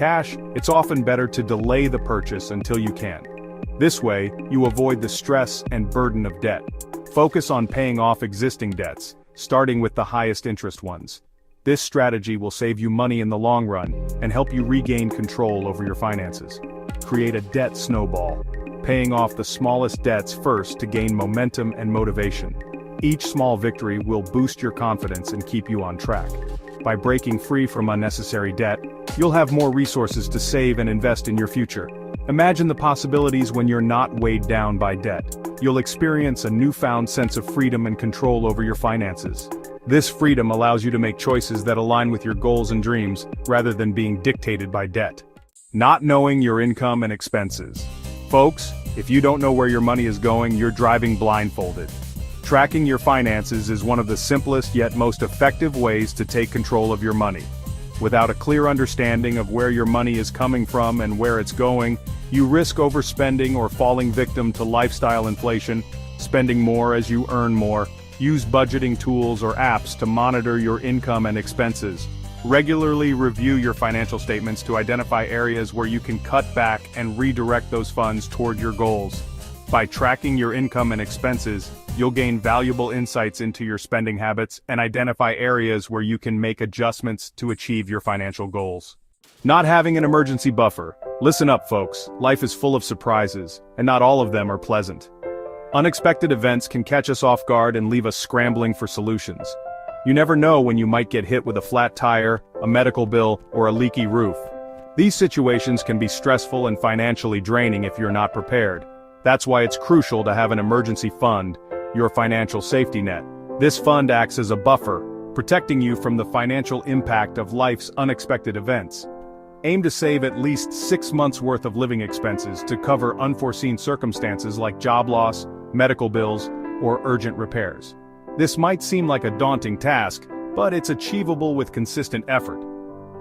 cash, it's often better to delay the purchase until you can. This way, you avoid the stress and burden of debt. Focus on paying off existing debts, starting with the highest interest ones. This strategy will save you money in the long run and help you regain control over your finances. Create a debt snowball, paying off the smallest debts first to gain momentum and motivation. Each small victory will boost your confidence and keep you on track. By breaking free from unnecessary debt, you'll have more resources to save and invest in your future. Imagine the possibilities when you're not weighed down by debt. You'll experience a newfound sense of freedom and control over your finances. This freedom allows you to make choices that align with your goals and dreams, rather than being dictated by debt. Not knowing your income and expenses. Folks, if you don't know where your money is going, you're driving blindfolded. Tracking your finances is one of the simplest yet most effective ways to take control of your money. Without a clear understanding of where your money is coming from and where it's going, you risk overspending or falling victim to lifestyle inflation, spending more as you earn more. Use budgeting tools or apps to monitor your income and expenses. Regularly review your financial statements to identify areas where you can cut back and redirect those funds toward your goals. By tracking your income and expenses, you'll gain valuable insights into your spending habits and identify areas where you can make adjustments to achieve your financial goals. Not having an emergency buffer. Listen up, folks. Life is full of surprises, and not all of them are pleasant. Unexpected events can catch us off guard and leave us scrambling for solutions. You never know when you might get hit with a flat tire, a medical bill, or a leaky roof. These situations can be stressful and financially draining if you're not prepared. That's why it's crucial to have an emergency fund, your financial safety net. This fund acts as a buffer, protecting you from the financial impact of life's unexpected events. Aim to save at least 6 months' worth of living expenses to cover unforeseen circumstances like job loss, medical bills, or urgent repairs. This might seem like a daunting task, but it's achievable with consistent effort.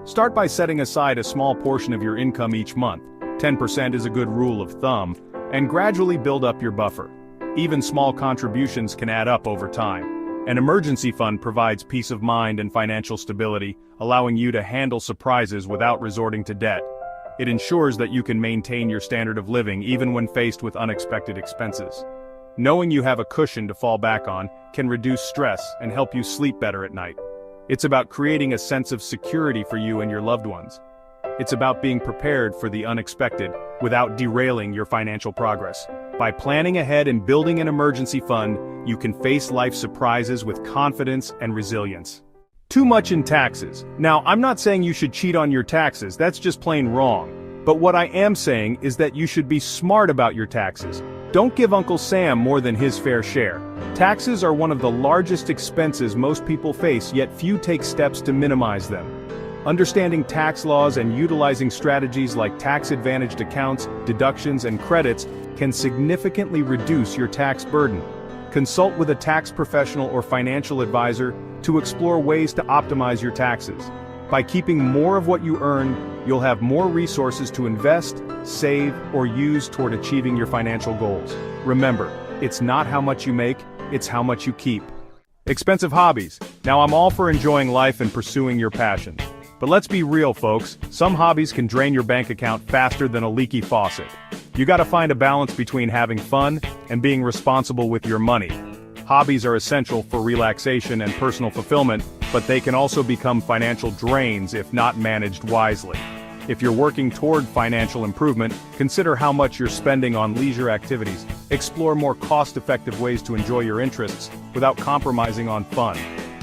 Start by setting aside a small portion of your income each month. 10% is a good rule of thumb, and gradually build up your buffer. Even small contributions can add up over time. An emergency fund provides peace of mind and financial stability, allowing you to handle surprises without resorting to debt. It ensures that you can maintain your standard of living even when faced with unexpected expenses. Knowing you have a cushion to fall back on can reduce stress and help you sleep better at night. It's about creating a sense of security for you and your loved ones. It's about being prepared for the unexpected without derailing your financial progress. By planning ahead and building an emergency fund, you can face life's surprises with confidence and resilience. Too much in taxes. Now, I'm not saying you should cheat on your taxes, that's just plain wrong. But what I am saying is that you should be smart about your taxes. Don't give Uncle Sam more than his fair share. Taxes are one of the largest expenses most people face, yet few take steps to minimize them. Understanding tax laws and utilizing strategies like tax-advantaged accounts, deductions, and credits can significantly reduce your tax burden. Consult with a tax professional or financial advisor to explore ways to optimize your taxes. By keeping more of what you earn, you'll have more resources to invest, save, or use toward achieving your financial goals. Remember, it's not how much you make, it's how much you keep. Expensive hobbies. Now, I'm all for enjoying life and pursuing your passions. But let's be real, folks, some hobbies can drain your bank account faster than a leaky faucet. You gotta find a balance between having fun and being responsible with your money. Hobbies are essential for relaxation and personal fulfillment, but they can also become financial drains if not managed wisely. If you're working toward financial improvement, consider how much you're spending on leisure activities. Explore more cost-effective ways to enjoy your interests without compromising on fun.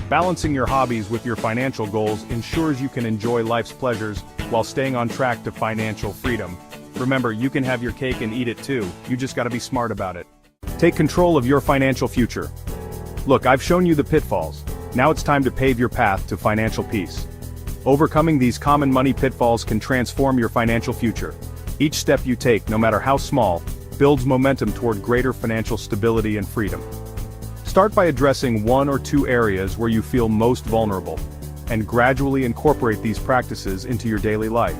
Balancing your hobbies with your financial goals ensures you can enjoy life's pleasures while staying on track to financial freedom. Remember, you can have your cake and eat it too, you just gotta be smart about it. Take control of your financial future. Look, I've shown you the pitfalls. Now it's time to pave your path to financial peace. Overcoming these common money pitfalls can transform your financial future. Each step you take, no matter how small, builds momentum toward greater financial stability and freedom. Start by addressing 1 or 2 areas where you feel most vulnerable, and gradually incorporate these practices into your daily life.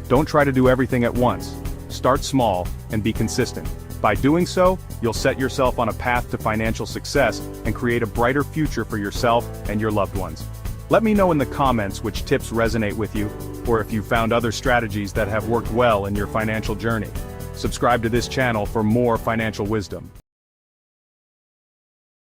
Don't try to do everything at once. Start small and be consistent. By doing so, you'll set yourself on a path to financial success and create a brighter future for yourself and your loved ones. Let me know in the comments which tips resonate with you, or if you found other strategies that have worked well in your financial journey. Subscribe to this channel for more financial wisdom.